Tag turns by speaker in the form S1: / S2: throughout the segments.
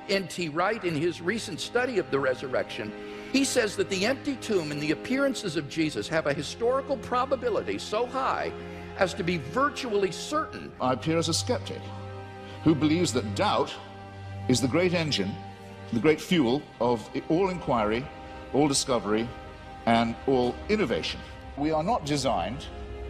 S1: N.T. Wright, in his recent study of the resurrection, he says that the empty tomb and the appearances of Jesus have a historical probability so high as to be virtually certain.
S2: I appear as a skeptic who believes that doubt is the great engine, the great fuel of all inquiry, all discovery, and all innovation. We are not designed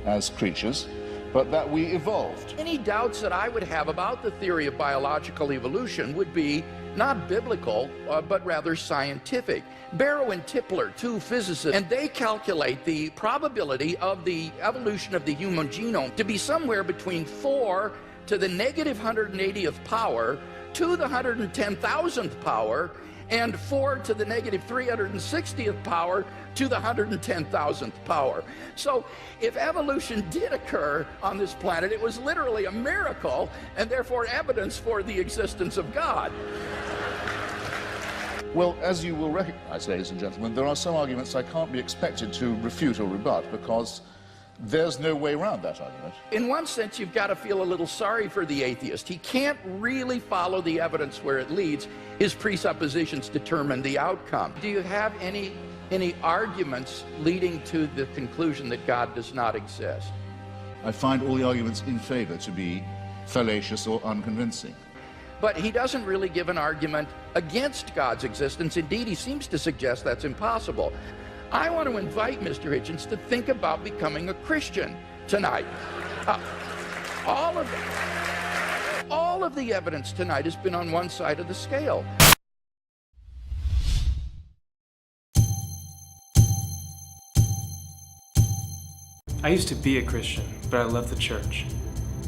S2: as creatures, but that we evolved.
S1: Any doubts that I would have about the theory of biological evolution would be not biblical, but rather scientific. Barrow and Tipler, two physicists, and they calculate the probability of the evolution of the human genome to be somewhere between 4 to the negative 180th power to the 110,000th power, and 4 to the negative 360th power to the 110,000th power. So if evolution did occur on this planet, it was literally a miracle, and therefore evidence for the existence of God.
S2: Well, as you will recognize, ladies and gentlemen, there are some arguments I can't be expected to refute or rebut because there's no way around that argument.
S1: In one sense, you've got to feel a little sorry for the atheist. He can't really follow the evidence where it leads. His presuppositions determine the outcome. Do you have any arguments leading to the conclusion that God does not exist?
S2: I find all the arguments in favor to be fallacious or unconvincing.
S1: But he doesn't really give an argument against God's existence. Indeed, he seems to suggest that's impossible. I want to invite Mr. Hitchens to think about becoming a Christian tonight. All of the evidence tonight has been on one side of the scale.
S3: I used to be a Christian, but I left the church.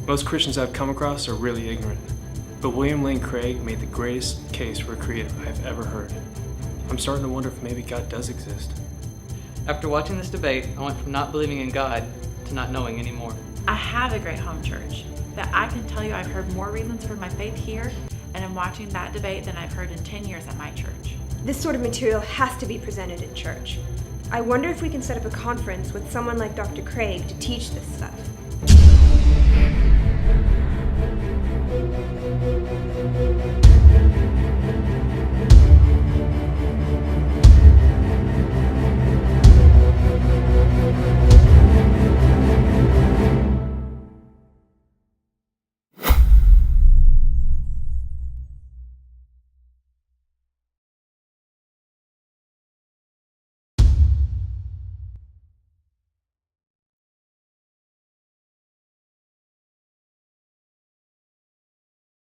S3: Most Christians I've come across are really ignorant, but William Lane Craig made the greatest case for a creator I've ever heard. I'm starting to wonder if maybe God does exist.
S4: After watching this debate, I went from not believing in God to not knowing anymore.
S5: I have a great home church that I can tell you I've heard more reasons for my faith here and in watching that debate than I've heard in 10 years at my church.
S6: This sort of material has to be presented in church. I wonder if we can set up a conference with someone like Dr. Craig to teach this stuff.